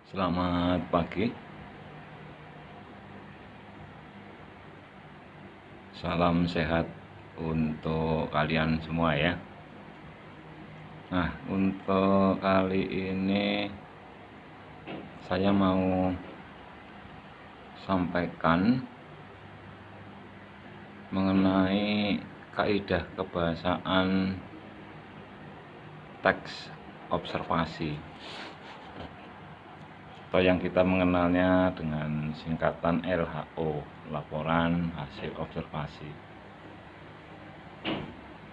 Selamat pagi, salam sehat untuk kalian semua ya. Nah, untuk kali ini saya mau sampaikan mengenai kaidah kebahasaan teks observasi, atau yang kita mengenalnya dengan singkatan LHO, laporan hasil observasi.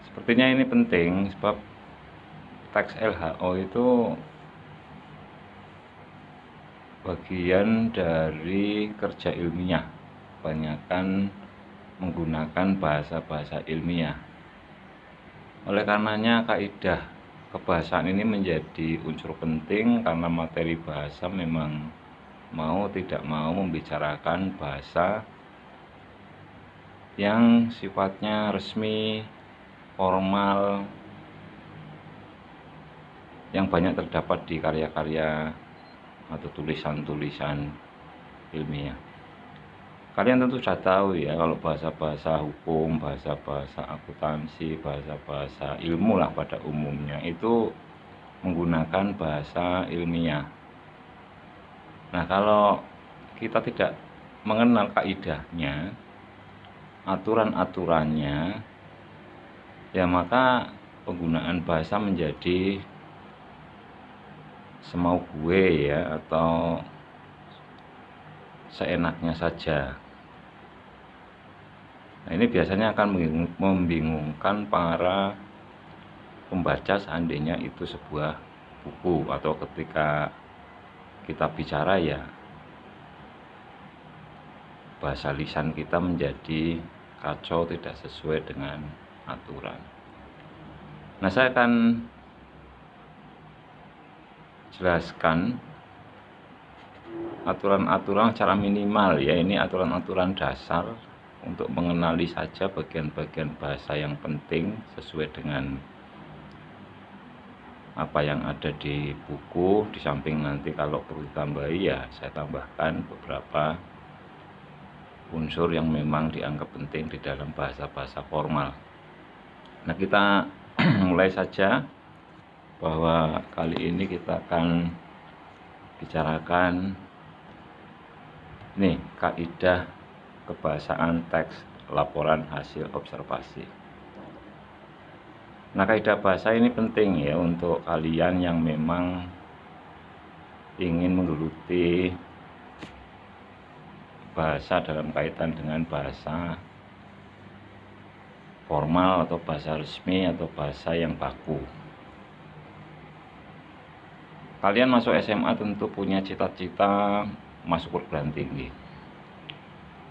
Sepertinya ini penting sebab teks LHO itu bagian dari kerja ilmiah, kebanyakan menggunakan bahasa-bahasa ilmiah. Oleh karenanya kaidah kebahasaan ini menjadi unsur penting karena materi bahasa memang mau tidak mau membicarakan bahasa yang sifatnya resmi, formal, yang banyak terdapat di karya-karya atau tulisan-tulisan ilmiah. Kalian tentu sudah tahu ya, kalau bahasa-bahasa hukum, bahasa-bahasa akuntansi, bahasa-bahasa ilmu lah pada umumnya itu menggunakan bahasa ilmiah. Nah, kalau kita tidak mengenal kaidahnya, aturan-aturannya, ya maka penggunaan bahasa menjadi semau gue ya, atau seenaknya saja. Nah, ini biasanya akan membingungkan para pembaca seandainya itu sebuah buku, atau ketika kita bicara ya bahasa lisan kita menjadi kacau, tidak sesuai dengan aturan. Nah, saya akan jelaskan aturan-aturan secara minimal ya, ini aturan-aturan dasar untuk mengenali saja bagian-bagian bahasa yang penting sesuai dengan apa yang ada di buku. Di samping nanti kalau perlu ditambahi ya saya tambahkan beberapa unsur yang memang dianggap penting di dalam bahasa-bahasa formal. Nah, kita mulai saja, bahwa kali ini kita akan bicarakan nih kaidah kebahasaan teks laporan hasil observasi. Nah, kaidah bahasa ini penting ya untuk kalian yang memang ingin menggeluti bahasa dalam kaitan dengan bahasa formal atau bahasa resmi atau bahasa yang baku. Kalian masuk SMA tentu punya cita-cita masuk perguruan tinggi.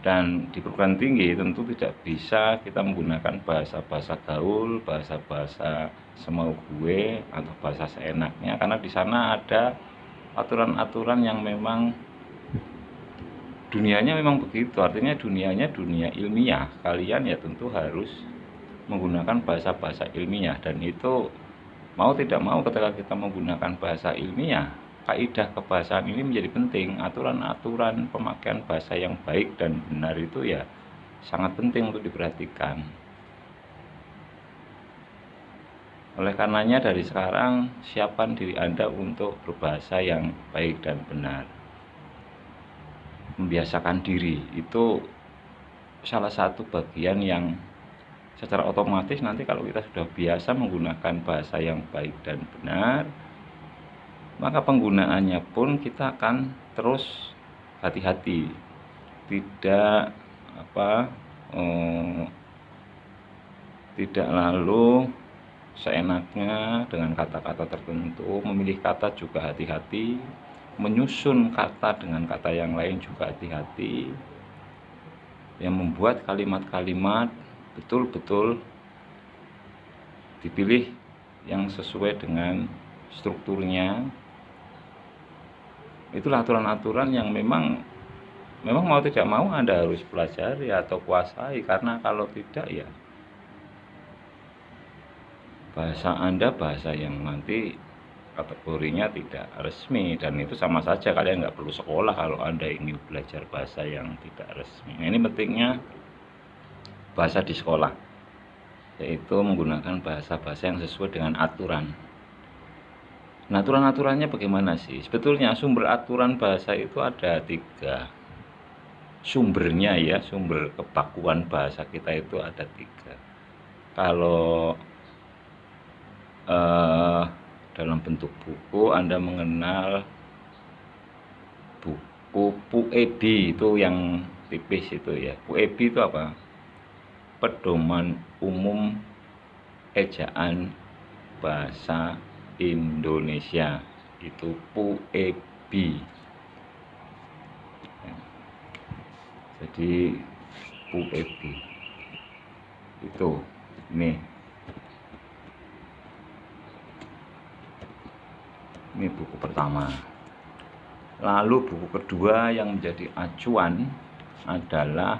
Dan di perguruan tinggi tentu tidak bisa kita menggunakan bahasa-bahasa gaul, bahasa-bahasa semau gue atau bahasa seenaknya, karena di sana ada aturan-aturan yang memang dunianya memang begitu. Artinya dunianya dunia ilmiah. Kalian ya tentu harus menggunakan bahasa-bahasa ilmiah, dan itu mau tidak mau ketika kita menggunakan bahasa ilmiah, kaidah kebahasaan ini menjadi penting. Aturan-aturan pemakaian bahasa yang baik dan benar itu ya sangat penting untuk diperhatikan. Oleh karenanya dari sekarang siapkan diri Anda untuk berbahasa yang baik dan benar. Membiasakan diri itu salah satu bagian yang secara otomatis nanti kalau kita sudah biasa menggunakan bahasa yang baik dan benar, maka penggunaannya pun kita akan terus hati-hati, tidak lalu seenaknya dengan kata-kata tertentu. Memilih kata juga hati-hati, menyusun kata dengan kata yang lain juga hati-hati, yang membuat kalimat-kalimat betul-betul dipilih yang sesuai dengan strukturnya. Itulah aturan-aturan yang memang mau tidak mau Anda harus pelajari atau kuasai, karena kalau tidak ya bahasa Anda bahasa yang nanti kategorinya tidak resmi, dan itu sama saja kalian nggak perlu sekolah kalau Anda ingin belajar bahasa yang tidak resmi. Nah, ini pentingnya bahasa di sekolah, yaitu menggunakan bahasa-bahasa yang sesuai dengan aturan. Nah, aturan-aturannya bagaimana sih? Sebetulnya sumber aturan bahasa itu ada 3 sumbernya ya, sumber kebakuan bahasa kita itu ada 3. Kalau dalam bentuk buku Anda mengenal buku Puebi, itu yang tipis itu ya. Puebi itu apa? Pedoman Umum Ejaan Bahasa Indonesia, itu Puebi. Jadi Puebi itu ini buku pertama. Lalu buku kedua yang menjadi acuan adalah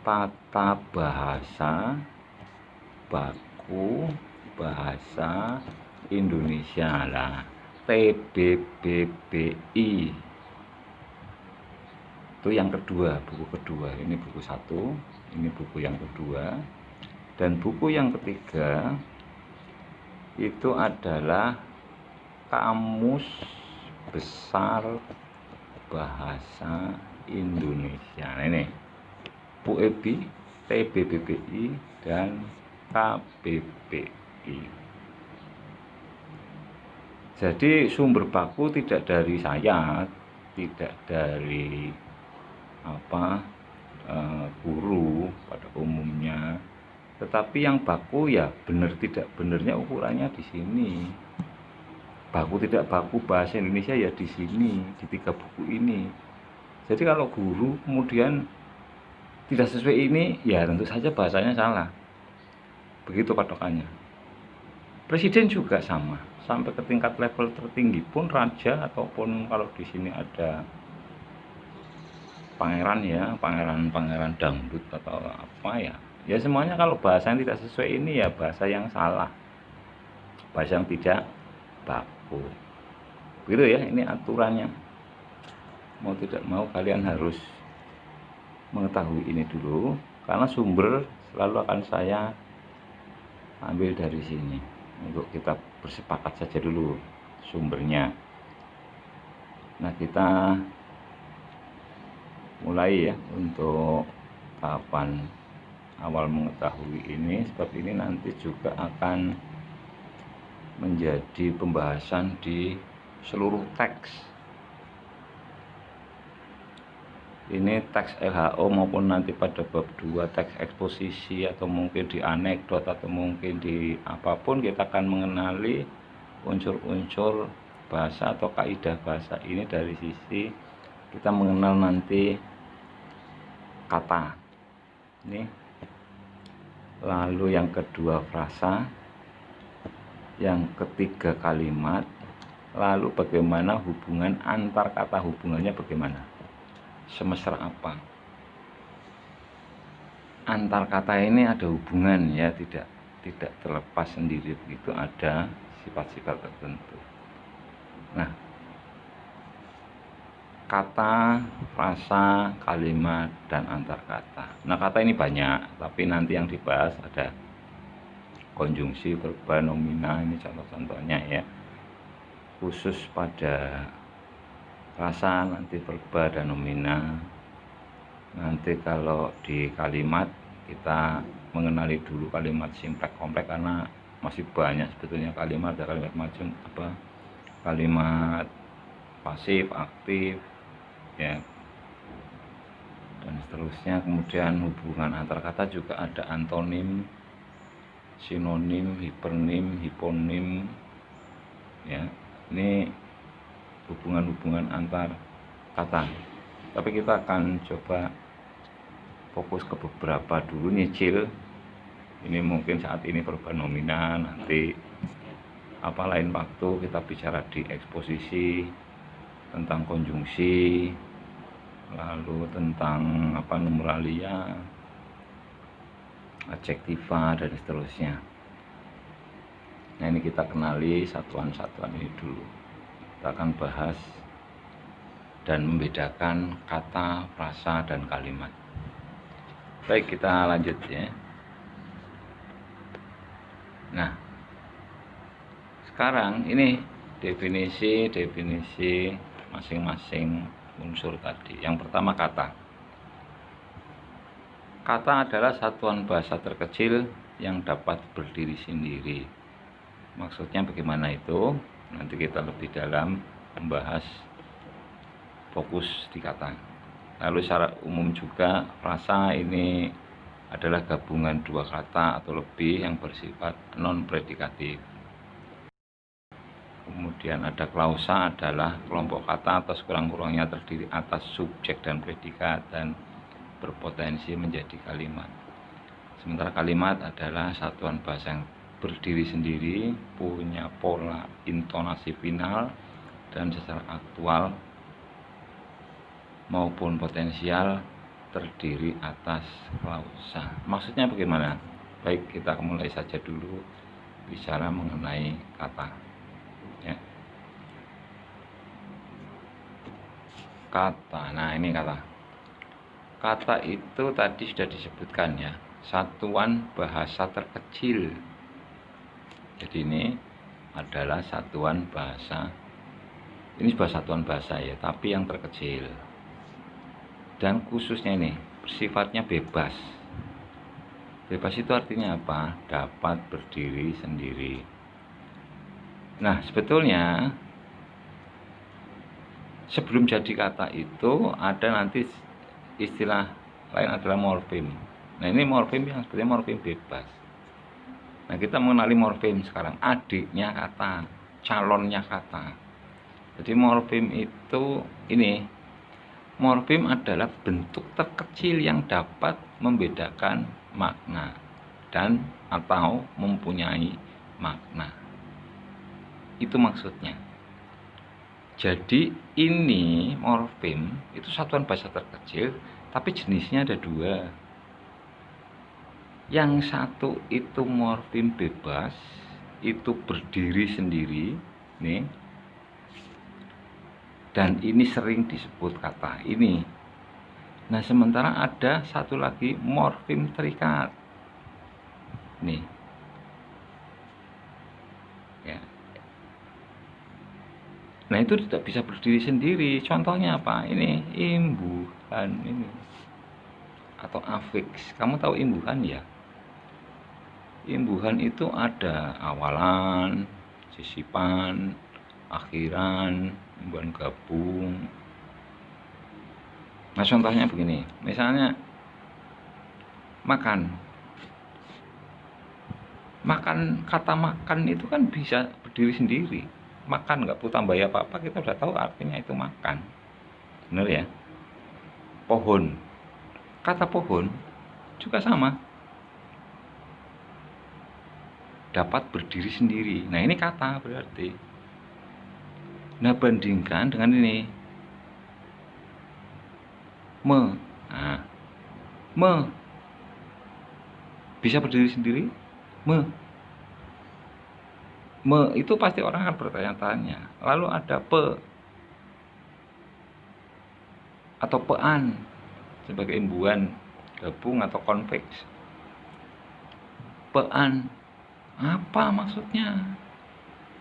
Tata Bahasa Baku Bahasa Indonesia lah, TBBBI. Itu yang kedua, buku kedua. Ini buku 1, ini buku yang kedua. Dan buku yang ketiga itu adalah Kamus Besar Bahasa Indonesia. Nah, ini Puebi, TBBBI, dan KBBI. Jadi sumber baku tidak dari saya, tidak dari guru pada umumnya, tetapi yang baku ya benar tidak benernya ukurannya di sini. Baku tidak baku bahasa Indonesia ya di sini, di 3 buku ini. Jadi kalau guru kemudian tidak sesuai ini, ya tentu saja bahasanya salah. Begitu patokannya. Presiden juga sama, sampai ke tingkat level tertinggi pun, raja ataupun kalau di sini ada pangeran ya, pangeran dangdut atau apa ya. Ya semuanya kalau bahasa yang tidak sesuai ini ya bahasa yang salah. Bahasa yang tidak baku. Begitu ya, ini aturannya. Mau tidak mau kalian harus mengetahui ini dulu, karena sumber selalu akan saya ambil dari sini. Untuk kita bersepakat saja dulu sumbernya. Nah, kita mulai ya untuk tahapan awal mengetahui ini, sebab ini nanti juga akan menjadi pembahasan di seluruh teks. Ini teks LHO maupun nanti pada bab 2 teks eksposisi, atau mungkin di anekdot, atau mungkin di apapun, kita akan mengenali unsur-unsur bahasa atau kaidah bahasa ini dari sisi kita mengenal nanti kata ini. Lalu yang kedua frasa, yang ketiga kalimat, lalu bagaimana hubungan antar kata, hubungannya bagaimana, semesra apa antar kata ini, ada hubungan ya, tidak terlepas sendiri begitu, ada sifat-sifat tertentu. Nah, kata, frasa, kalimat, dan antar kata. Nah, kata ini banyak, tapi nanti yang dibahas ada konjungsi, verba, nomina, ini contoh-contohnya ya. Khusus pada frasa nanti verba dan nomina. Nanti kalau di kalimat kita mengenali dulu kalimat simplek kompleks, karena masih banyak sebetulnya kalimat, ada kalimat macam apa, kalimat pasif, aktif ya, dan seterusnya. Kemudian hubungan antar kata juga ada antonim, sinonim, hipernim, hiponim ya. Ini hubungan-hubungan antar kata, tapi kita akan coba fokus ke beberapa dulu, nyicil. Ini mungkin saat ini verba nomina, nanti apa lain waktu kita bicara di eksposisi tentang konjungsi, lalu tentang apa, numeralia, adjektiva, dan seterusnya. Nah, ini kita kenali satuan-satuan ini dulu. Kita akan bahas dan membedakan kata, frasa, dan kalimat. Baik, kita lanjut ya. Nah, sekarang ini definisi masing-masing unsur tadi. Yang pertama, kata. Kata adalah satuan bahasa terkecil yang dapat berdiri sendiri. Maksudnya bagaimana itu? Nanti kita lebih dalam membahas fokus di kata. Lalu secara umum juga, frasa ini adalah gabungan dua kata atau lebih yang bersifat non-predikatif. Kemudian ada klausa, adalah kelompok kata atau sekurang-kurangnya terdiri atas subjek dan predikat dan berpotensi menjadi kalimat. Sementara kalimat adalah satuan bahasa yang berdiri sendiri, punya pola intonasi final, dan secara aktual maupun potensial terdiri atas klausa. Maksudnya bagaimana? Baik, kita mulai saja dulu bicara mengenai kata. Ya. Kata, nah ini kata. Kata itu tadi sudah disebutkan ya, satuan bahasa terkecil. Jadi ini adalah satuan bahasa, ini sebuah satuan bahasa ya, tapi yang terkecil. Dan khususnya ini sifatnya bebas. Bebas itu artinya apa? Dapat berdiri sendiri. Nah, sebetulnya sebelum jadi kata itu ada nanti istilah lain adalah morfem. Nah, ini morfem yang sebenarnya morfem bebas. Nah, kita mengenali morfem sekarang, adiknya kata, calonnya kata. Jadi morfem itu ini, morfem adalah bentuk terkecil yang dapat membedakan makna dan atau mempunyai makna. Itu maksudnya. Jadi ini morfem itu satuan bahasa terkecil, tapi jenisnya ada dua. Yang satu itu morfem bebas, itu berdiri sendiri, nih. Dan ini sering disebut kata ini. Nah, sementara ada satu lagi morfem terikat, nih. Ya. Nah, itu tidak bisa berdiri sendiri. Contohnya apa? Ini imbuhan ini atau afiks. Kamu tahu imbuhan ya? Imbuhan itu ada awalan, sisipan, akhiran, imbuhan gabung. Nah, contohnya begini, misalnya makan. Makan, kata makan itu kan bisa berdiri sendiri. Makan nggak perlu tambah apa-apa, kita udah tahu artinya itu makan. Benar ya? Pohon. Kata pohon juga sama. Dapat berdiri sendiri. Nah, ini kata berarti. Nah, bandingkan dengan ini. Nah, bisa berdiri sendiri? Itu pasti orang akan bertanya-tanya. Lalu ada pe atau pean sebagai imbuhan gabung atau konveks. Pean, apa maksudnya?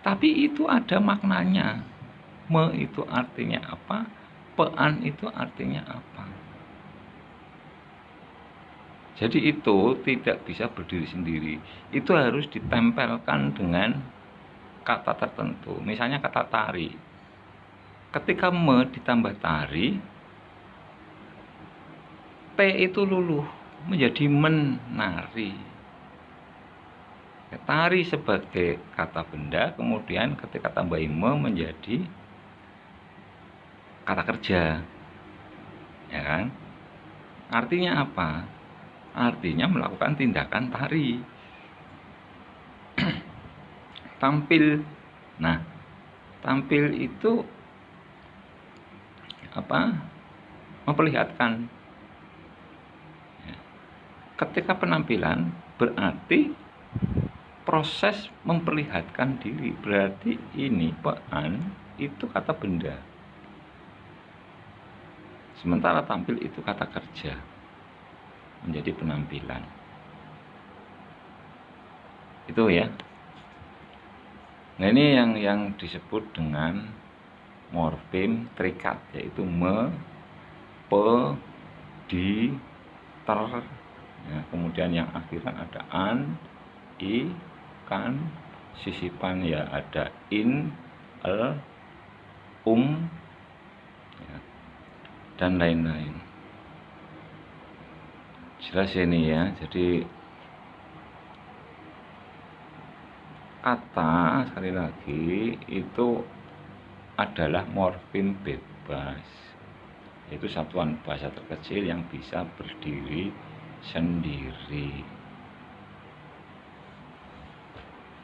Tapi itu ada maknanya. Itu artinya apa? Pean itu artinya apa? Jadi itu tidak bisa berdiri sendiri. Itu harus ditempelkan dengan kata tertentu. Misalnya kata tari. Ketika ditambah tari, T itu luluh menjadi menari. Tari sebagai kata benda, kemudian ketika tambah menjadi kata kerja. Ya kan? Artinya apa? Artinya melakukan tindakan tari. Tampil. Nah, tampil itu apa? Memperlihatkan. Ketika penampilan berarti proses memperlihatkan diri. Berarti ini pean itu kata benda, sementara tampil itu kata kerja, menjadi penampilan. Itu ya. Nah, ini yang disebut dengan morfem terikat, yaitu me, pe, di, ter. Ya, kemudian yang akhiran ada an, i, kan, sisipan ya ada in, el, ya, dan lain-lain. Jelas ini ya. Jadi kata, sekali lagi, itu adalah morfem bebas, yaitu satuan bahasa terkecil yang bisa berdiri sendiri.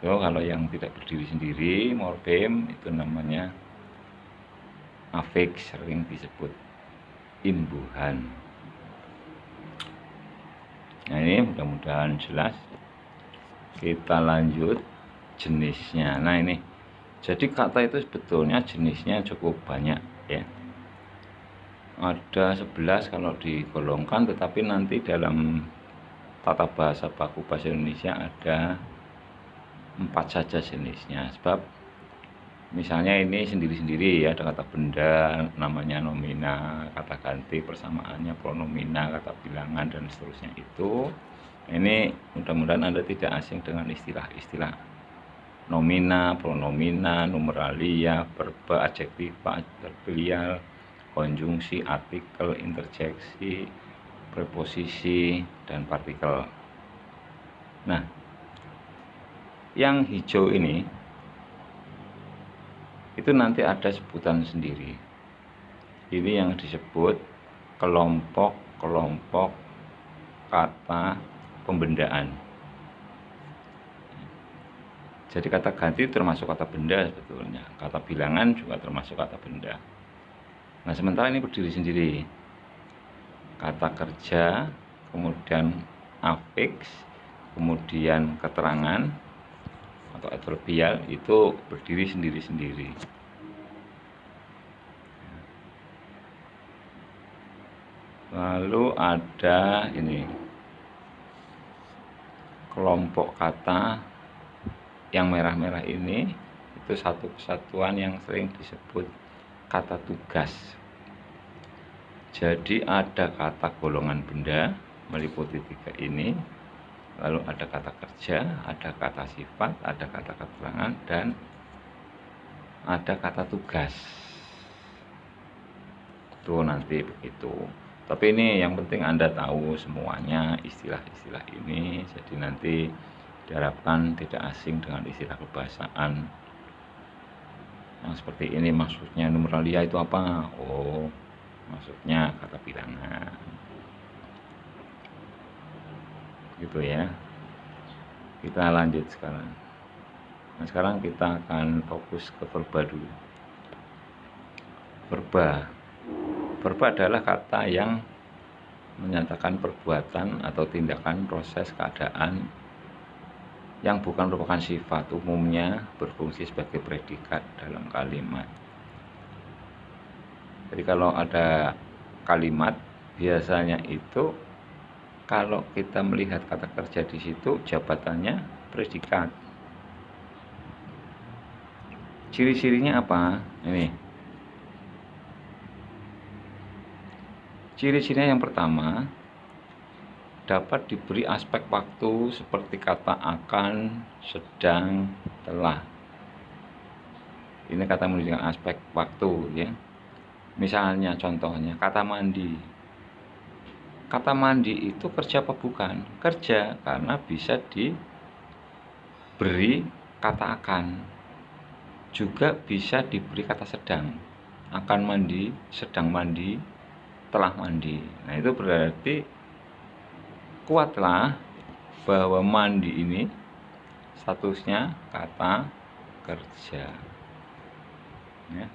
Kalau yang tidak berdiri sendiri, morfem itu namanya afiks, sering disebut imbuhan. Nah, ini mudah-mudahan jelas. Kita lanjut jenisnya. Nah, ini jadi kata itu sebetulnya jenisnya cukup banyak ya. Ada 11 kalau digolongkan, tetapi nanti dalam tata bahasa baku bahasa Indonesia ada 4 saja jenisnya. Sebab misalnya ini sendiri-sendiri ya, ada kata benda namanya nomina, kata ganti persamaannya pronomina, kata bilangan dan seterusnya itu. Ini mudah-mudahan Anda tidak asing dengan istilah-istilah nomina, pronomina, numeralia, verba, adjektiva, adverbial, konjungsi, artikel, interjeksi, preposisi, dan partikel. Nah, yang hijau ini itu nanti ada sebutan sendiri. Ini yang disebut kelompok-kelompok kata pembendaan. Jadi kata ganti termasuk kata benda sebetulnya, kata bilangan juga termasuk kata benda. Nah, sementara ini berdiri sendiri. Kata kerja, kemudian afiks, kemudian keterangan atau adverbial itu berdiri sendiri-sendiri. Lalu ada ini kelompok kata yang merah-merah ini, itu satu kesatuan yang sering disebut kata tugas. Jadi ada kata golongan benda meliputi 3 ini, lalu ada kata kerja, ada kata sifat, ada kata keterangan, dan ada kata tugas. Itu nanti begitu. Tapi ini yang penting Anda tahu semuanya istilah-istilah ini, jadi nanti diharapkan tidak asing dengan istilah kebahasaan yang seperti ini. Maksudnya numeralia itu apa? Oh, maksudnya kata bilangan. Gitu ya. Kita lanjut sekarang. Nah, sekarang kita akan fokus ke verba dulu. Verba adalah kata yang menyatakan perbuatan atau tindakan, proses, keadaan yang bukan merupakan sifat, umumnya berfungsi sebagai predikat dalam kalimat. Jadi kalau ada kalimat, biasanya itu kalau kita melihat kata kerja di situ, jabatannya predikat. Ciri-cirinya apa? Ini. Ciri-cirinya yang pertama, dapat diberi aspek waktu seperti kata akan, sedang, telah. Ini kata menunjukkan aspek waktu ya. Misalnya contohnya kata mandi. Kata mandi itu kerja apa bukan? Kerja, karena bisa diberi kata akan. Juga bisa diberi kata sedang. Akan mandi, sedang mandi, telah mandi. Nah, itu berarti kuatlah bahwa mandi ini statusnya kata kerja ya.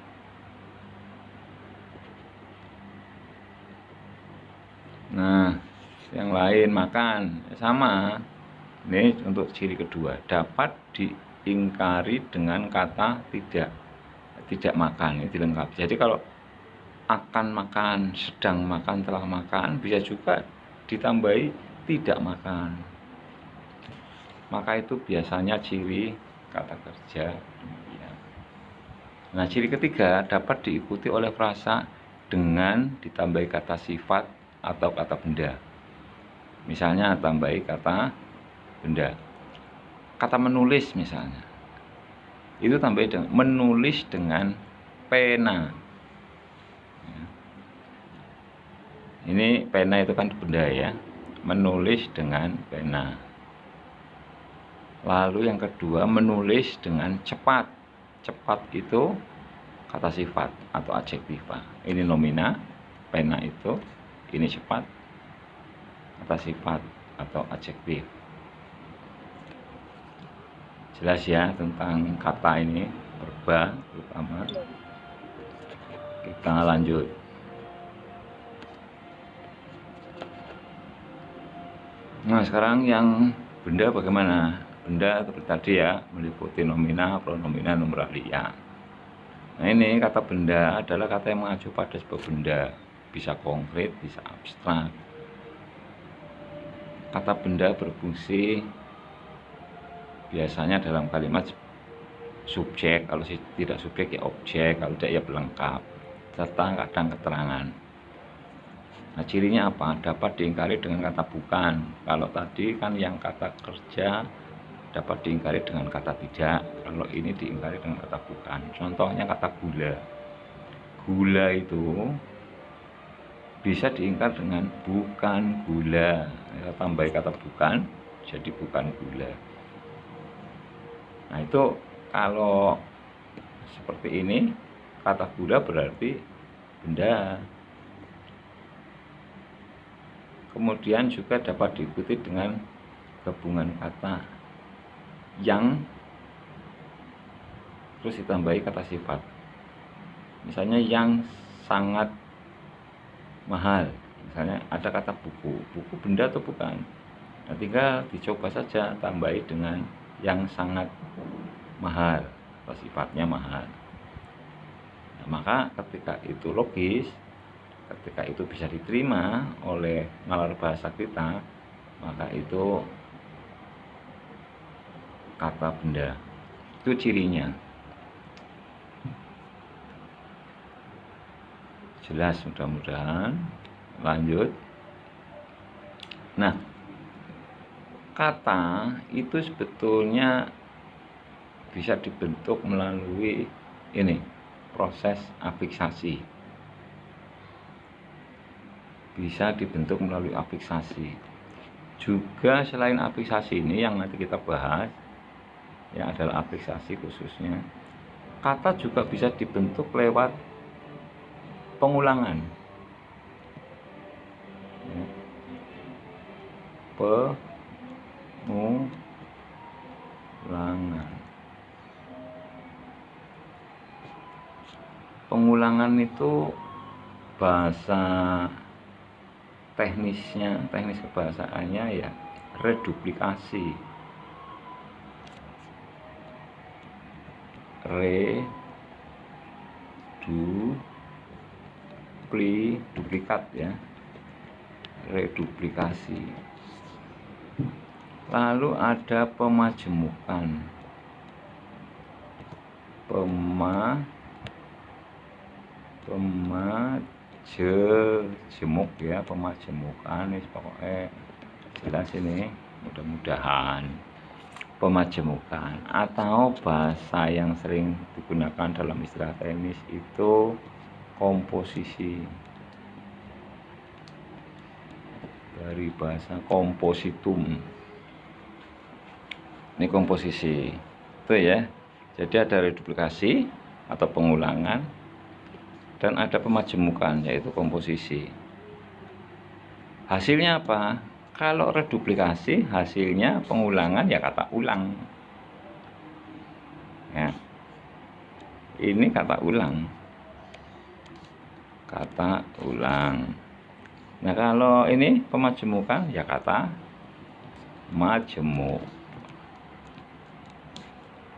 Nah, yang lain makan sama, Ini untuk ciri kedua, dapat diingkari dengan kata tidak makan, ini dilengkapi. Jadi kalau akan makan, sedang makan, telah makan, bisa juga ditambahi tidak makan. Maka itu biasanya ciri kata kerja. Nah, ciri ketiga dapat diikuti oleh frasa dengan ditambahi kata sifat atau kata benda. Misalnya tambahi kata benda. Kata menulis misalnya. Itu tambahi dengan menulis dengan pena. Ini pena itu kan benda ya. Menulis dengan pena. Lalu yang kedua, menulis dengan cepat. Cepat itu kata sifat atau adjektiva. Ini nomina, pena itu. Ini cepat, kata sifat atau adjektif. Jelas ya tentang kata ini, verba terutama. Kita lanjut. Nah, sekarang yang benda bagaimana? Benda seperti tadi ya, meliputi nomina, pronomina, numeralia. Nah, ini kata benda adalah kata yang mengacu pada sebuah benda. Bisa konkret, bisa abstrak. Kata benda berfungsi biasanya dalam kalimat subjek, kalau tidak subjek ya objek, kalau tidak ya pelengkap, serta kadang keterangan. Nah, cirinya apa? Dapat diingkari dengan kata bukan. Kalau tadi kan yang kata kerja dapat diingkari dengan kata tidak. Kalau ini diingkari dengan kata bukan. Contohnya kata gula. Gula itu bisa diingkar dengan bukan gula. Kita tambahi kata bukan, jadi bukan gula. Nah, itu kalau seperti ini, kata gula berarti benda. Kemudian juga dapat diikuti dengan gabungan kata yang terus ditambahi kata sifat. Misalnya yang sangat mahal. Misalnya ada kata buku. Buku benda atau bukan? Nah, tinggal dicoba saja tambahi dengan yang sangat mahal atau sifatnya mahal. Nah, maka ketika itu logis, ketika itu bisa diterima oleh nalar bahasa kita, maka itu kata benda. Itu cirinya. Jelas mudah-mudahan. Lanjut. Nah, kata itu sebetulnya bisa dibentuk melalui ini, proses afiksasi. Bisa dibentuk melalui afiksasi. Juga selain afiksasi ini yang nanti kita bahas, ya adalah afiksasi khususnya. Kata juga bisa dibentuk lewat pengulangan. Pengulangan. Pengulangan itu bahasa teknisnya, teknis kebahasaannya ya reduplikasi. Duplikat ya, reduplikasi. Lalu ada pemajemukan. Pemajemuk ya, pemajemukan ini pokoknya jelas ini, mudah-mudahan. Pemajemukan atau bahasa yang sering digunakan dalam istilah teknis itu komposisi, dari bahasa kompositum. Ini komposisi itu ya. Jadi ada reduplikasi atau pengulangan dan ada pemajemukan yaitu komposisi. Hasilnya apa? Kalau reduplikasi hasilnya pengulangan ya kata ulang ya. Ini kata ulang. Nah, kalau ini pemajemukan ya kata majemuk.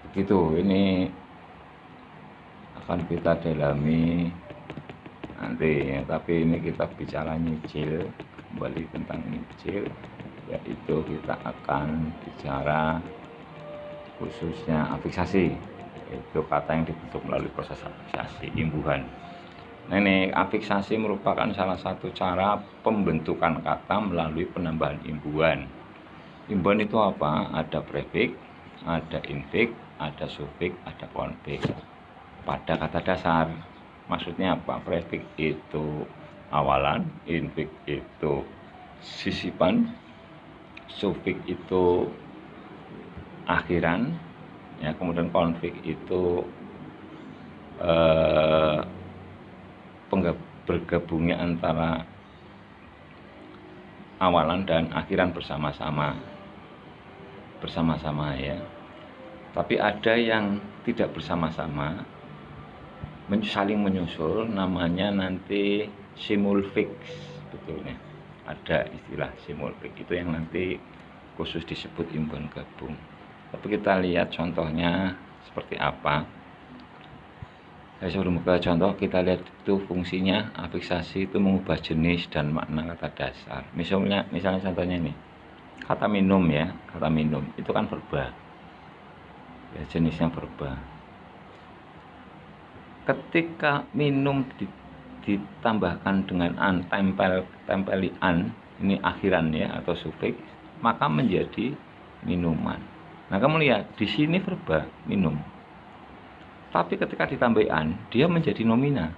Begitu, ini akan kita dalami nanti ya, tapi ini kita bicara nyicil, kembali tentang nyicil, yaitu kita akan bicara khususnya afiksasi, yaitu kata yang dibentuk melalui proses afiksasi, imbuhan. Nah, ini afiksasi merupakan salah satu cara pembentukan kata melalui penambahan imbuhan. Imbuhan itu apa? Ada prefix, ada infix, ada sufiks, ada konfiks pada kata dasar. Maksudnya apa? Prefix itu awalan, infix itu sisipan, sufiks itu akhiran, ya, kemudian konfiks itu bergabungnya antara awalan dan akhiran bersama-sama ya. Tapi ada yang tidak bersama-sama, saling menyusul, namanya nanti simulfiks. Betulnya ada istilah simulfiks, itu yang nanti khusus disebut imbuhan gabung. Tapi kita lihat contohnya seperti apa. Sebelum ke contoh, kita lihat itu fungsinya. Afiksasi itu mengubah jenis dan makna kata dasar. Misalnya contohnya ini, kata minum ya, kata minum itu kan verba ya, jenisnya verba. Ketika minum ditambahkan dengan an, tempeli an, ini akhiran ya, atau sufiks, maka menjadi minuman. Nah, kamu lihat di sini verba minum, tapi ketika ditambahi an, dia menjadi nomina.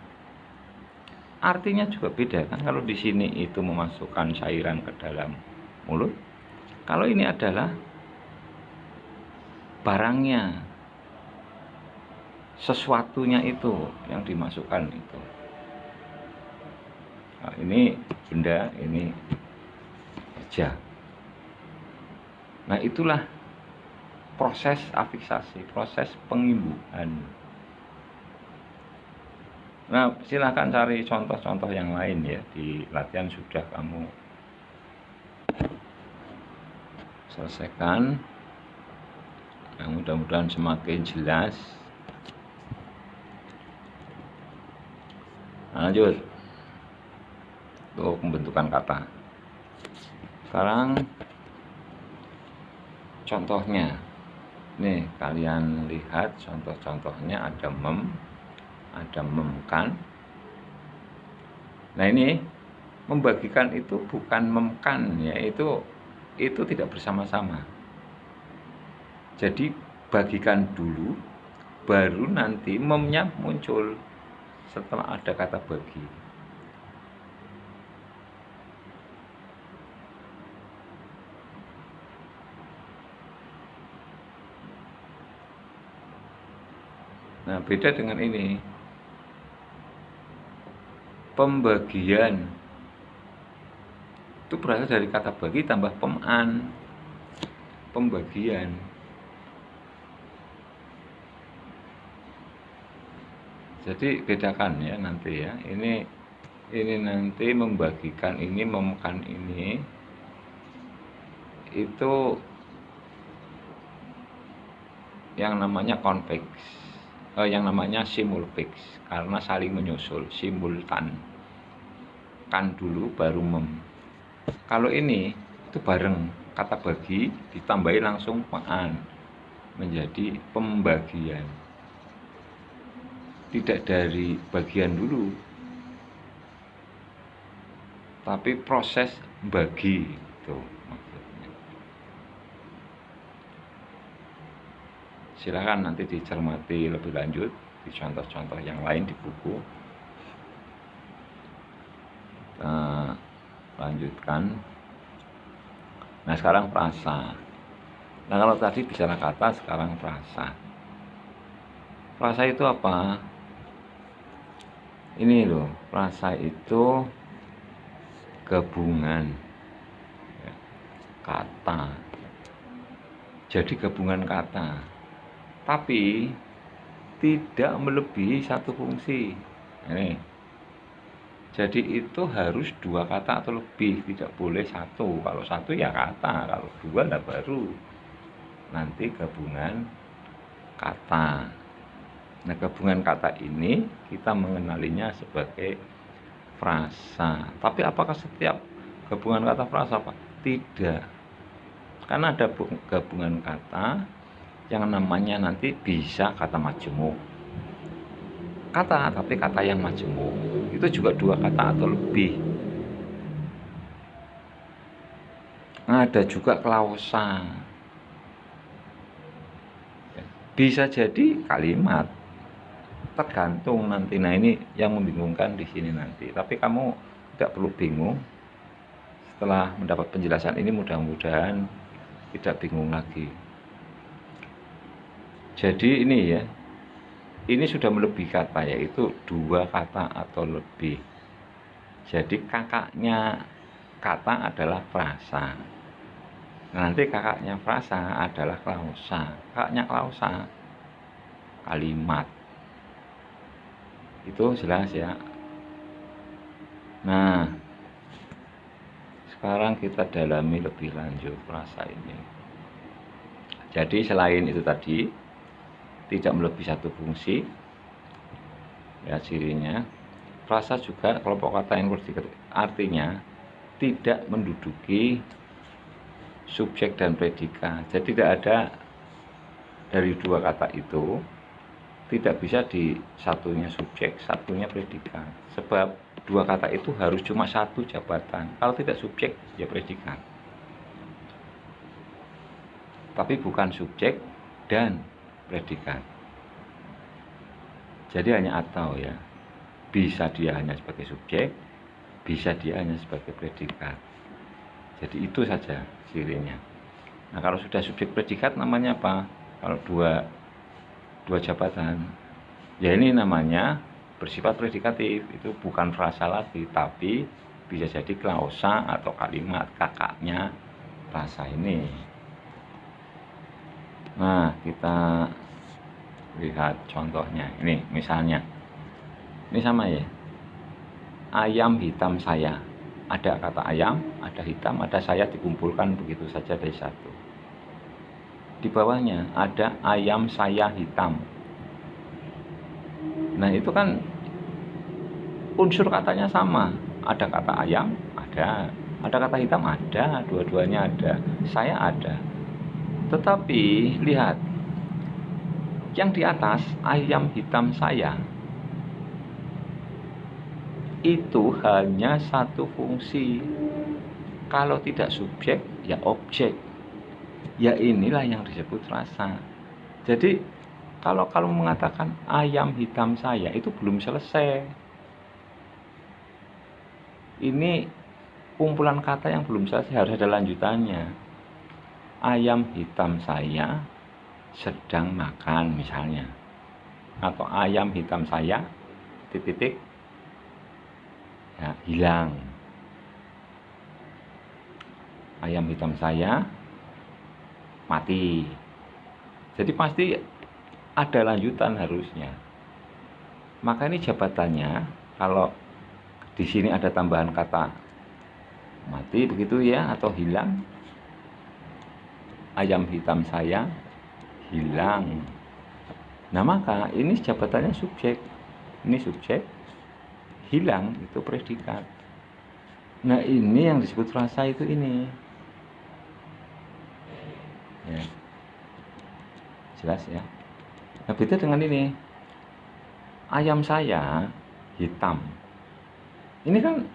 Artinya juga beda kan. Kalau di sini itu memasukkan cairan ke dalam mulut, kalau ini adalah barangnya, sesuatunya itu yang dimasukkan itu. Nah, ini benda, ini kerja. Nah, itulah proses afiksasi, proses pengimbuhan. Nah, silahkan cari contoh-contoh yang lain ya, di latihan sudah kamu selesaikan. Nah, mudah-mudahan semakin jelas. Nah, lanjut untuk pembentukan kata. Sekarang contohnya. Nih, kalian lihat contoh-contohnya, ada mem, ada memkan. Nah, ini membagikan itu bukan memkan ya, itu tidak bersama-sama. Jadi bagikan dulu, baru nanti memnya muncul setelah ada kata bagi. Nah, beda dengan ini. Pembagian itu berasal dari kata bagi tambah peman. Pembagian. Jadi bedakan ya nanti ya. Ini nanti membagikan ini, memakan ini, itu yang namanya konfiks, yang namanya simulfiks, karena saling menyusul, simultan. Kan dulu baru mem. Kalau ini itu bareng, kata bagi ditambahi langsung pean, menjadi pembagian. Tidak dari bagian dulu, tapi proses bagi itu maksudnya. Silakan nanti dicermati lebih lanjut di contoh-contoh yang lain di buku. Kita lanjutkan. Nah, sekarang frasa. Nah, kalau tadi bicara kata, sekarang frasa. Frasa itu apa? Ini loh, frasa itu gabungan kata. Jadi gabungan kata, tapi tidak melebihi satu fungsi. Ini Jadi itu harus dua kata atau lebih, tidak boleh satu. Kalau satu ya kata, kalau dua lah baru nanti gabungan kata. Nah, gabungan kata ini kita mengenalinya sebagai frasa. Tapi apakah setiap gabungan kata frasa, Pak? Tidak. Karena ada gabungan kata yang namanya nanti bisa kata majemuk. Kata, tapi kata yang majemuk itu juga dua kata atau lebih. Nah, ada juga klausa. Bisa jadi kalimat. Tergantung nanti. Nah, ini yang membingungkan di sini nanti. Tapi kamu tidak perlu bingung. Setelah mendapat penjelasan ini mudah-mudahan tidak bingung lagi. Jadi ini ya, ini sudah melebihi kata, yaitu dua kata atau lebih. Jadi kakaknya kata adalah frasa. Nanti kakaknya frasa adalah klausa. Kakaknya klausa kalimat. Itu jelas ya. Nah, sekarang kita dalami lebih lanjut frasa ini. Jadi selain itu tadi, tidak melebihi satu fungsi, ya cirinya. Frasa juga kelompok kata yang artinya tidak menduduki subjek dan predikat. Jadi tidak ada dari dua kata itu, tidak bisa di satunya subjek, satunya predikat. Sebab dua kata itu harus cuma satu jabatan. Kalau tidak subjek, ya predikat. Tapi bukan subjek dan predikat. Jadi hanya atau ya. Bisa dia hanya sebagai subjek, bisa dia hanya sebagai predikat. Jadi itu saja cirinya. Nah, kalau sudah subjek predikat namanya apa? Kalau dua jabatan, ya ini namanya bersifat predikatif. Itu bukan frasa lagi, tapi bisa jadi klausa atau kalimat kakaknya frasa ini. Nah, kita lihat contohnya. Ini misalnya, ini sama ya, ayam hitam saya. Ada kata ayam, ada hitam, ada saya, dikumpulkan begitu saja dari satu. Di bawahnya ada ayam saya hitam. Nah, itu kan unsur katanya sama. Ada kata ayam, ada kata hitam, ada, dua-duanya ada, saya ada. Tetapi lihat, yang di atas ayam hitam saya itu hanya satu fungsi. Kalau tidak subjek, ya objek. Ya inilah yang disebut frasa. Jadi kalau mengatakan ayam hitam saya, itu belum selesai. Ini kumpulan kata yang belum selesai, harus ada lanjutannya. Ayam hitam saya sedang makan misalnya. Atau ayam hitam saya titik-titik ya, hilang. Ayam hitam saya mati. Jadi pasti ada lanjutan harusnya. Maka ini jabatannya, kalau di sini ada tambahan kata mati begitu ya, atau hilang. Ayam hitam saya hilang. Nah, maka ini jabatannya subjek. Ini subjek, hilang itu predikat. Nah, ini yang disebut frasa itu ini. Ya. Jelas ya. Nah, beda dengan ini. Ayam saya hitam. Ini kan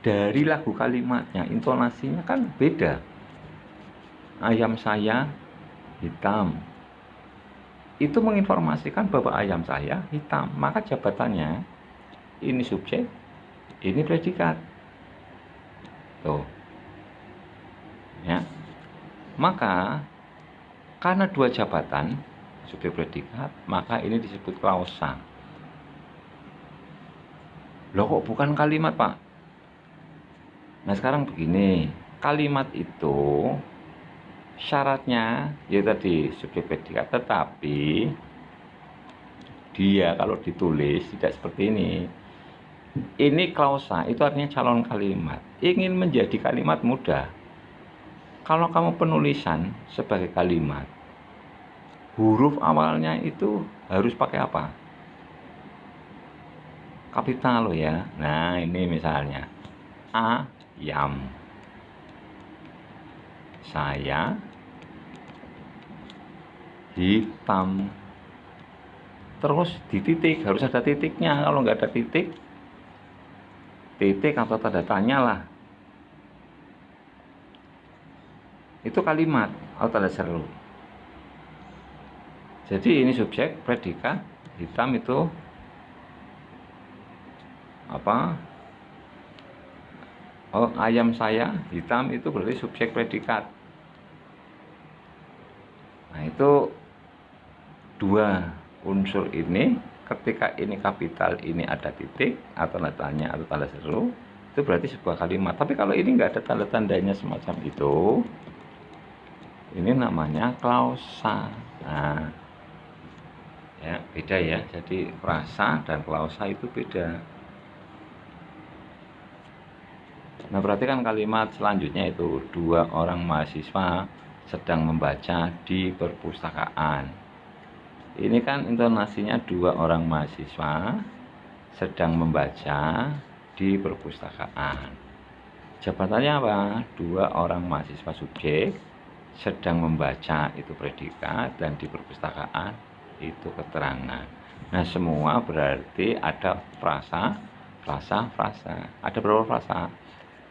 dari lagu kalimatnya, intonasinya kan beda. Ayam saya hitam. Itu menginformasikan bahwa ayam saya hitam. Maka jabatannya ini subjek, ini predikat. Tuh. Ya. Maka karena dua jabatan, subjek predikat, maka ini disebut klausa. Loh, kok bukan kalimat, Pak? Nah, sekarang begini, kalimat itu syaratnya ya tadi subjek predikat, tetapi dia kalau ditulis tidak seperti ini. Ini klausa, itu artinya calon kalimat. Ingin menjadi kalimat mudah. Kalau kamu penulisan sebagai kalimat, huruf awalnya itu harus pakai apa? Kapital loh ya. Nah, ini misalnya ayam. Saya hitam. Terus di titik, harus ada titiknya. Kalau nggak ada titik atau tanda tanya lah, itu kalimat atau tanda seru. Jadi ini subjek, predikat, hitam itu apa? Oh, ayam saya hitam itu berarti subjek predikat. Nah, itu dua unsur ini, ketika ini kapital, ini ada titik atau tanda tanya atau tanda seru, itu berarti sebuah kalimat. Tapi kalau ini nggak ada tanda-tandanya semacam itu, ini namanya klausa. Nah, ya beda ya. Jadi frasa dan klausa itu beda. Nah, perhatikan kalimat selanjutnya itu, dua orang mahasiswa sedang membaca di perpustakaan. Ini kan intonasinya dua orang mahasiswa sedang membaca di perpustakaan. Jabatannya apa? Dua orang mahasiswa subjek, sedang membaca itu predikat, dan di perpustakaan itu keterangan. Nah, semua berarti ada frasa. Ada berapa frasa?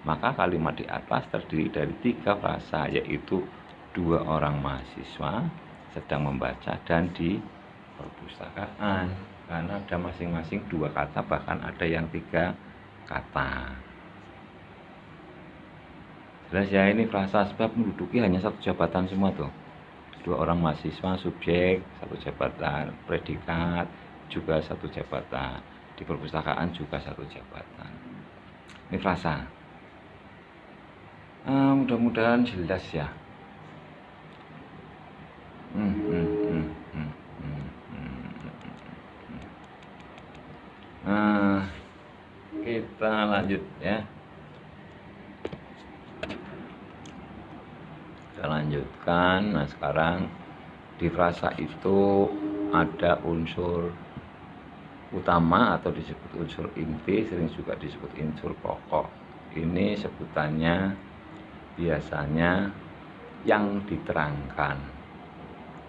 Maka kalimat di atas terdiri dari 3 frasa, yaitu dua orang mahasiswa sedang membaca dan di perpustakaan, karena ada masing-masing 2 kata, bahkan ada yang 3 kata. Jelas ya, ini frasa sebab menduduki hanya satu jabatan semua tuh. Dua orang mahasiswa subjek, satu jabatan, predikat juga satu jabatan, di perpustakaan juga satu jabatan. Ini frasa. Mudah-mudahan jelas ya. Nah, kita lanjut ya. Kita lanjutkan. Nah, sekarang di frasa itu ada unsur utama atau disebut unsur inti, sering juga disebut unsur pokok. Ini sebutannya biasanya yang diterangkan,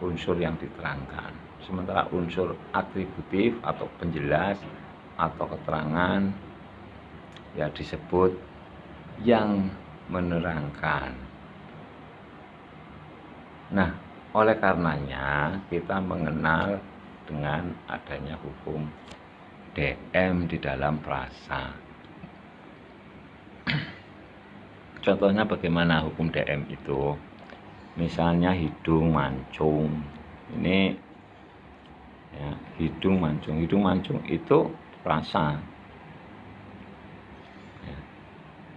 unsur yang diterangkan. Sementara unsur atributif atau penjelas atau keterangan ya disebut yang menerangkan. Nah, oleh karenanya kita mengenal dengan adanya hukum DM di dalam frasa. Contohnya bagaimana hukum DM itu? Misalnya hidung mancung. Ini ya, hidung mancung itu frasa. Ya.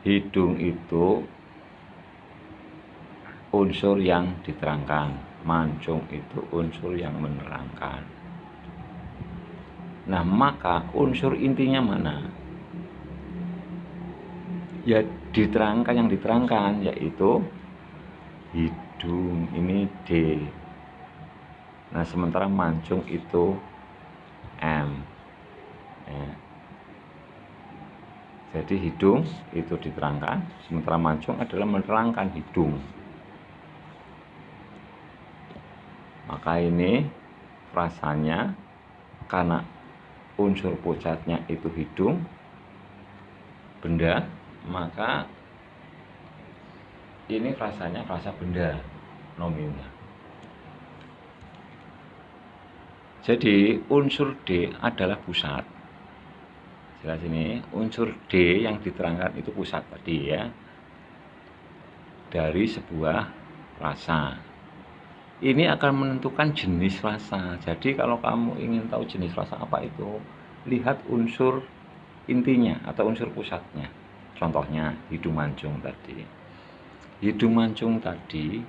Hidung itu unsur yang diterangkan, mancung itu unsur yang menerangkan. Nah, maka unsur intinya mana? Ya diterangkan, yang diterangkan yaitu hidung, ini D. Nah, sementara mancung itu M ya. Jadi hidung itu diterangkan, sementara mancung adalah menerangkan hidung. Maka ini frasanya, karena unsur pusatnya itu hidung, benda, maka ini frasanya frasa benda nominal. Jadi unsur D adalah pusat. Jelas ini, unsur D yang diterangkan itu pusat tadi ya, dari sebuah frasa. Ini akan menentukan jenis frasa. Jadi kalau kamu ingin tahu jenis frasa apa itu, lihat unsur intinya atau unsur pusatnya. Contohnya hidung mancung tadi. Hidung mancung tadi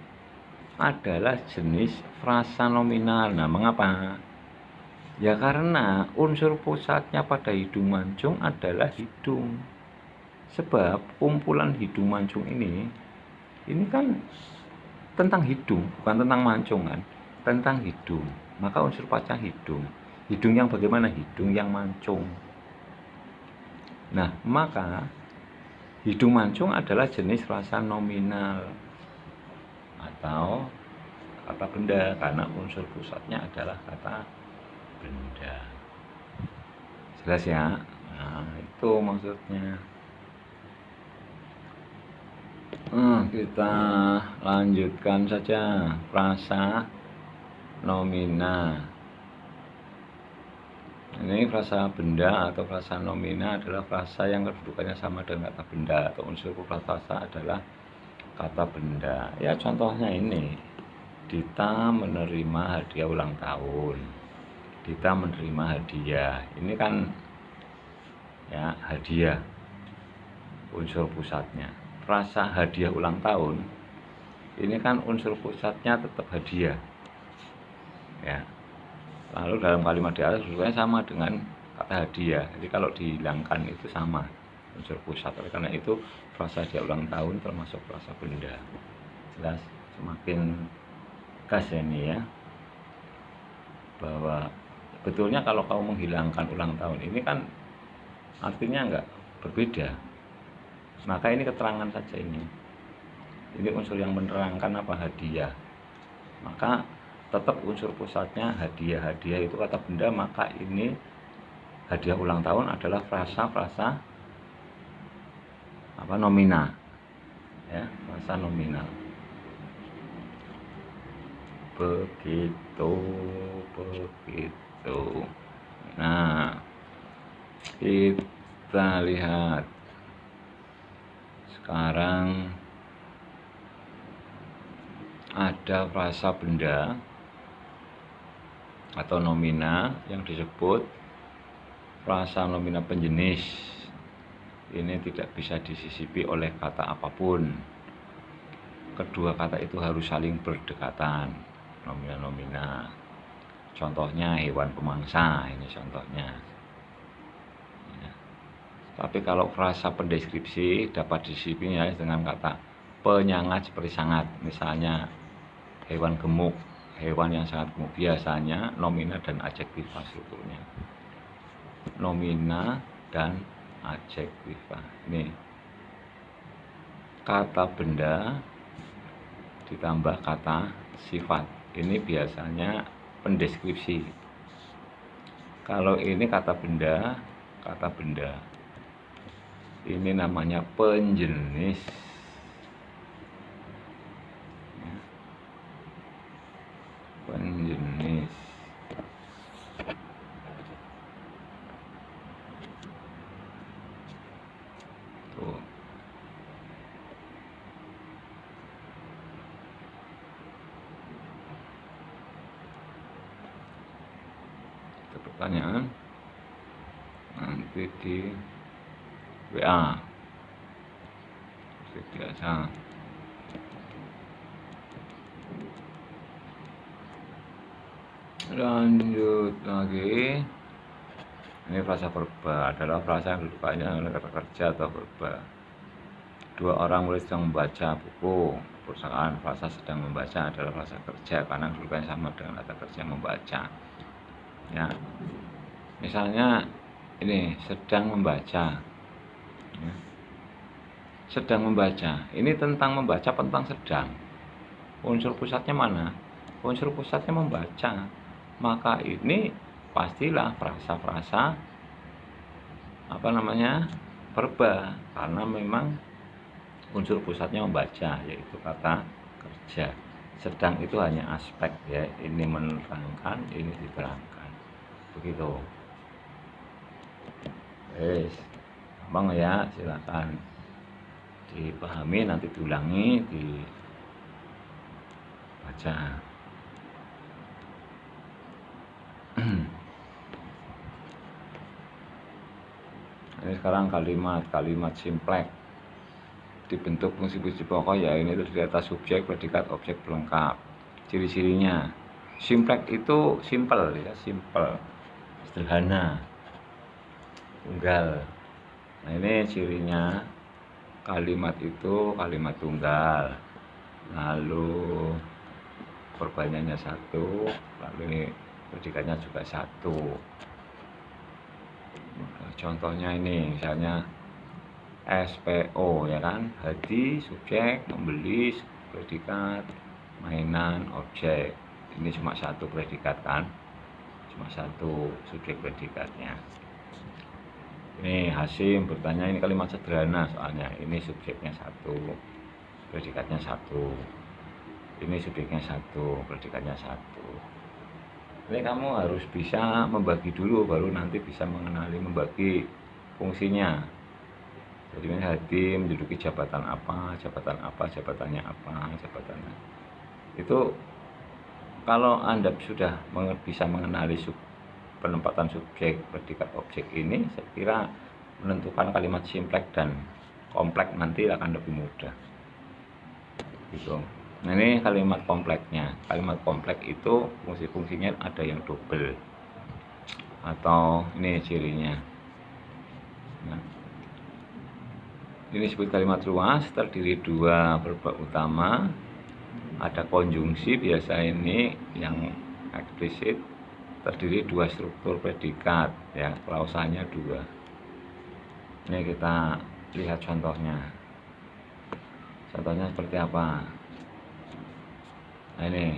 adalah jenis frasa nominal. Nah, mengapa? Ya karena unsur pusatnya pada hidung mancung adalah hidung. Sebab kumpulan hidung mancung ini kan tentang hidung, bukan tentang mancung kan, tentang hidung. Maka unsur pasca hidung. Hidung yang bagaimana? Hidung yang mancung. Nah, maka hidung mancung adalah jenis rasa nominal atau kata benda karena unsur pusatnya adalah kata benda. Jelas ya? Nah, itu maksudnya. Kita lanjutkan saja frasa nomina. Ini frasa benda atau frasa nomina adalah frasa yang kedudukannya sama dengan kata benda atau unsur frasa adalah kata benda. Ya contohnya ini, Dita menerima hadiah ulang tahun. Dita menerima hadiah. Ini kan ya hadiah unsur pusatnya. Frasa hadiah ulang tahun ini kan unsur pusatnya tetap hadiah ya. Lalu dalam kalimat di atas kedudukannya sama dengan kata hadiah. Jadi kalau dihilangkan itu sama unsur pusat. Oleh karena itu frasa hadiah ulang tahun termasuk frasa benda. Jelas, semakin gas ini ya, bahwa betulnya kalau kamu menghilangkan ulang tahun ini kan artinya enggak berbeda. Maka ini keterangan saja ini unsur yang menerangkan apa hadiah. Maka tetap unsur pusatnya hadiah itu kata benda. Maka ini hadiah ulang tahun adalah frasa apa nomina ya, frasa nominal. Begitu. Nah, kita lihat sekarang ada frasa benda atau nomina yang disebut frasa nomina penjenis. Ini tidak bisa disisipi oleh kata apapun. Kedua kata itu harus saling berdekatan. Nomina. Contohnya hewan pemangsa, ini contohnya. Ya. Tapi kalau frasa pendeskripsi dapat disisipi ya dengan kata penyangat seperti sangat. Misalnya hewan gemuk, hewan yang sangat gemuk. Biasanya nomina dan adjektiva strukturnya. Nomina dan adjektiva. Ini kata benda ditambah kata sifat. Ini biasanya pendeskripsi. Kalau ini kata benda. Ini namanya penjenis. Penjenis. Tuh. Ada pertanyaan nanti di WA seperti biasa. Lanjut lagi. Ini frasa verba adalah frasa yang kedudukannya oleh kata kerja atau verba. Dua orang murid sedang membaca buku perpustakaan. Frasa sedang membaca adalah frasa kerja karena kedudukannya sama dengan kata kerja membaca. Ya, misalnya ini sedang membaca. Ya. Sedang membaca. Ini tentang membaca, tentang sedang. Unsur pusatnya mana? Unsur pusatnya membaca. Maka ini pastilah frasa-frasa apa namanya verba karena memang unsur pusatnya membaca, yaitu kata kerja. Sedang itu hanya aspek ya, ini menerangkan, ini diterangkan, begitu. Gampang ya, silakan dipahami, nanti diulangi, dibaca. Ini sekarang kalimat simplek dibentuk fungsi-fungsi pokok ya, ini terdiri atas subjek, predikat, objek pelengkap. Ciri-cirinya simplek itu simple ya, simple. sederhana, tunggal. Nah ini cirinya, kalimat itu kalimat tunggal, lalu perbandingannya satu, lalu ini predikatnya juga satu. Contohnya ini misalnya SPO, ya kan, hadi subjek, membeli predikat, mainan objek. Ini cuma satu predikat kan, cuma satu subjek predikatnya. Ini Hasim bertanya, ini kalimat sederhana soalnya ini subjeknya satu, predikatnya satu. Ini subjeknya satu, predikatnya satu. Ini kamu harus bisa membagi dulu, baru nanti bisa mengenali membagi fungsinya. Jadi ini hadi menduduki jabatan apa, jabatannya apa, jabatannya. Itu kalau Anda sudah bisa mengenali penempatan subjek, predikat, objek ini, saya kira menentukan kalimat simpleks dan kompleks nanti akan lebih mudah. Gitu. Nah ini kalimat kompleksnya. Kalimat kompleks itu fungsi-fungsinya ada yang double, atau ini cirinya. Nah, ini disebut kalimat luas, terdiri dua verb utama, ada konjungsi, biasa ini yang eksplisit, terdiri dua struktur predikat, ya, klausanya dua. Ini kita lihat contohnya. Contohnya seperti apa? Nah ini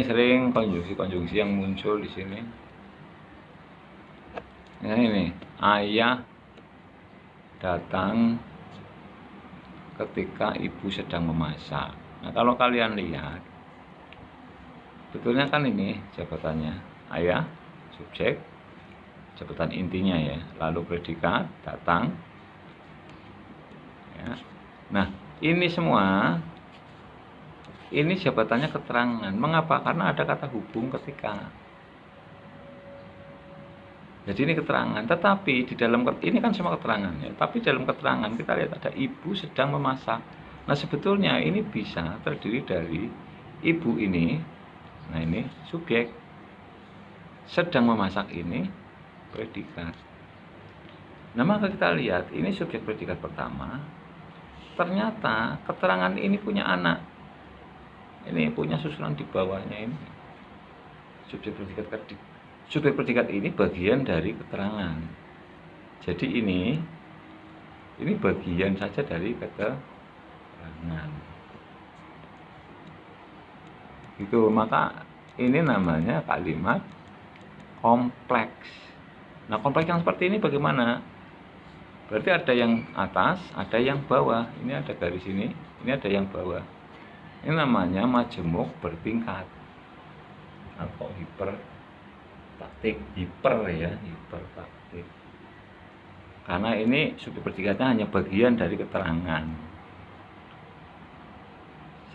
sering konjungsi yang muncul di sini. Nah ini, ayah datang ketika ibu sedang memasak. Nah kalau kalian lihat, betulnya kan ini jabatannya ayah, subjek, jabatan intinya ya, lalu predikat, datang. Ya. Nah ini semua, ini jabatannya keterangan. Mengapa? Karena ada kata hubung ketika. Jadi ini keterangan, tetapi di dalam ini kan semua keterangan ya. Tapi dalam keterangan kita lihat ada ibu sedang memasak. Nah sebetulnya ini bisa terdiri dari ibu ini, nah ini subjek, sedang memasak ini predikat. Nah maka kita lihat ini subjek predikat pertama. Ternyata keterangan ini punya anak. Ini punya susunan di bawahnya ini. Subjek predikat ini bagian dari keterangan. Jadi ini bagian saja dari keterangan. Itu maka ini namanya kalimat kompleks. Nah, kompleks yang seperti ini bagaimana? Berarti ada yang atas, ada yang bawah. Ini ada garis ini ada yang bawah. Ini namanya majemuk bertingkat atau hipertaktik, hipertaktik. Karena ini subjek predikatnya hanya bagian dari keterangan.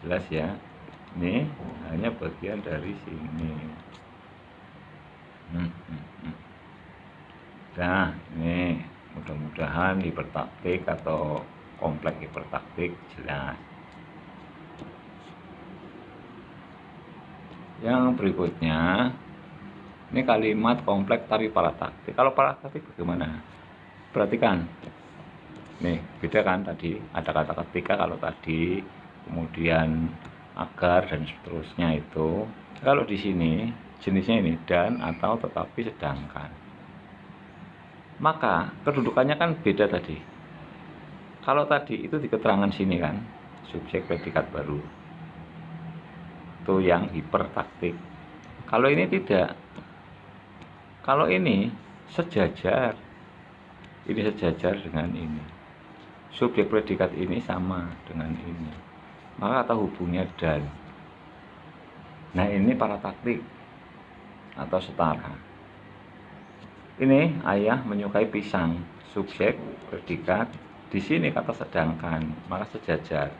Jelas ya? Ini hanya bagian dari sini. Nah, ini mudah-mudahan hipertaktik atau kompleks hipertaktik jelas. Yang berikutnya, ini kalimat kompleks tapi parataktik. Kalau parataktik bagaimana? Perhatikan. Nih, beda kan tadi, ada kata ketika kalau tadi, kemudian agar dan seterusnya itu. Kalau di sini jenisnya ini dan, atau, tetapi, sedangkan. Maka kedudukannya kan beda tadi. Kalau tadi itu di keterangan sini kan, subjek predikat baru. Itu yang hipertaktik. Kalau ini tidak. Kalau ini sejajar. Ini sejajar dengan ini. Subjek predikat ini sama dengan ini. Maka kata hubungnya dan. Nah, ini parataktik atau setara. Ini ayah menyukai pisang, subjek predikat, di sini kata sedangkan, maka sejajar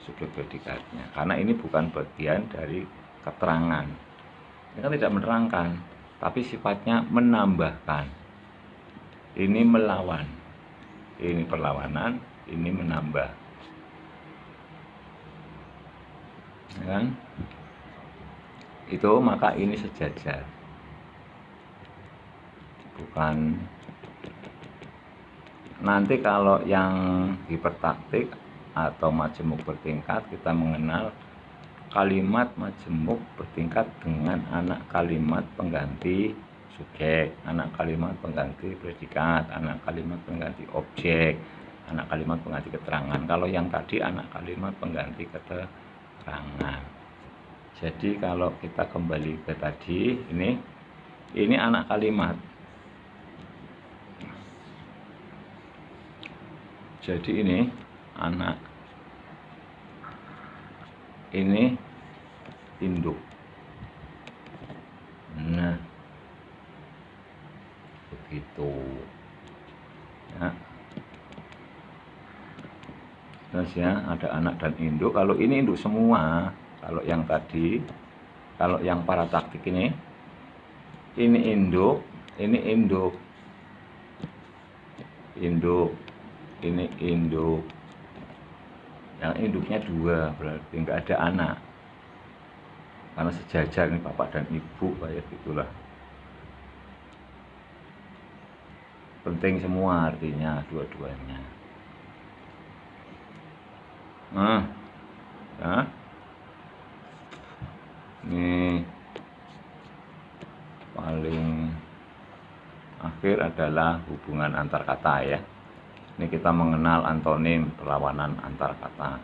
subjek predikatnya. Karena ini bukan bagian dari keterangan. Ini kan tidak menerangkan, tapi sifatnya menambahkan. Ini melawan, ini perlawanan, ini menambah. Ya kan? itu, maka ini sejajar. Bukan nanti kalau yang hipertaktik atau majemuk bertingkat, kita mengenal kalimat majemuk bertingkat dengan anak kalimat pengganti subjek, anak kalimat pengganti predikat, anak kalimat pengganti objek, anak kalimat pengganti keterangan. Kalau yang tadi anak kalimat pengganti keterangan. Jadi kalau kita kembali ke tadi, ini anak kalimat. Jadi ini anak, ini induk. Nah, begitu ya. Terus ya, ada anak dan induk. Kalau ini induk semua, kalau yang tadi, kalau yang parataktik ini induk, ini induk, ini induk. Yang induknya 2, berarti nggak ada anak, karena sejajar nih bapak dan ibu, kayak gitulah. Penting semua artinya dua-duanya. Nah, ya. Ini paling akhir adalah hubungan antar kata ya. Ini kita mengenal antonim, perlawanan antar kata.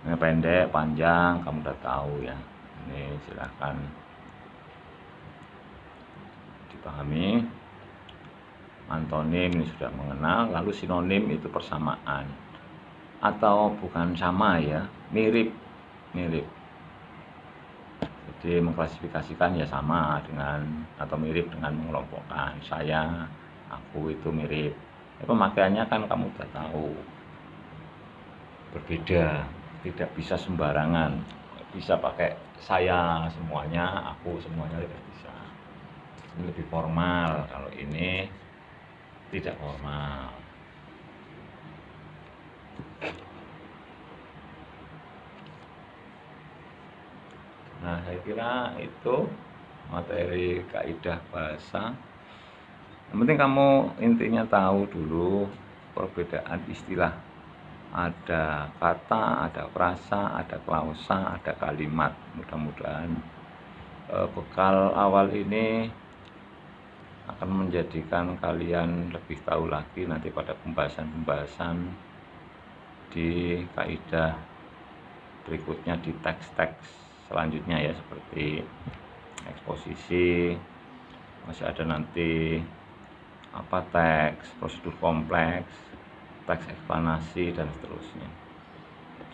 Ini pendek, panjang, kamu udah tahu ya. Ini silahkan dipahami. Antonim ini sudah mengenal, lalu sinonim itu persamaan atau bukan sama ya, mirip. Jadi mengklasifikasikan ya sama dengan atau mirip dengan mengelompokkan. Saya, aku itu mirip. Ya, pemakaiannya kan kamu udah tahu. Berbeda, tidak bisa sembarangan. Bisa pakai saya semuanya, aku semuanya, tidak bisa. Ini lebih formal, kalau ini tidak formal. Nah, saya kira itu materi kaidah bahasa. Yang penting kamu intinya tahu dulu perbedaan istilah. Ada kata, ada frasa, ada klausa, ada kalimat. Mudah-mudahan bekal awal ini akan menjadikan kalian lebih tahu lagi nanti pada pembahasan-pembahasan di kaidah berikutnya, di teks-teks selanjutnya ya, seperti eksposisi, masih ada nanti teks, prosedur kompleks, teks eksplanasi, dan seterusnya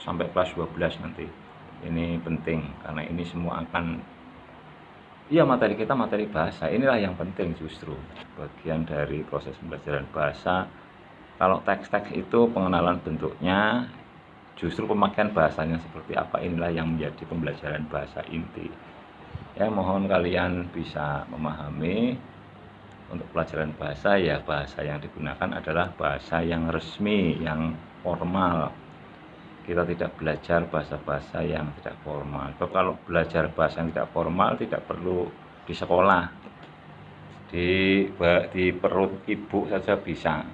sampai kelas 12 nanti. Ini penting karena ini semua akan materi kita materi bahasa. Inilah yang penting, justru bagian dari proses pembelajaran bahasa. Kalau teks-teks itu pengenalan bentuknya, justru pemakaian bahasanya seperti apa, inilah yang menjadi pembelajaran bahasa inti. Ya, mohon kalian bisa memahami untuk pelajaran bahasa ya, bahasa yang digunakan adalah bahasa yang resmi, yang formal. Kita tidak belajar bahasa-bahasa yang tidak formal. Kalau belajar bahasa yang tidak formal tidak perlu di sekolah, di perut ibu saja bisa.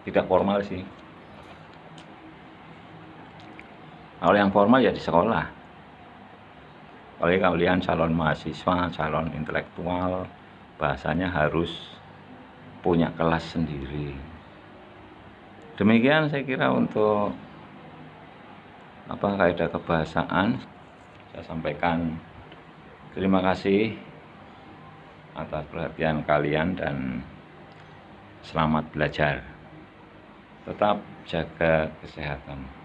Tidak formal sih. Kalau yang formal ya di sekolah. Kalau kalian calon mahasiswa, calon intelektual, bahasanya harus punya kelas sendiri. Demikian saya kira untuk kaidah kebahasaan saya sampaikan. Terima kasih atas perhatian kalian dan selamat belajar. Tetap jaga kesehatan.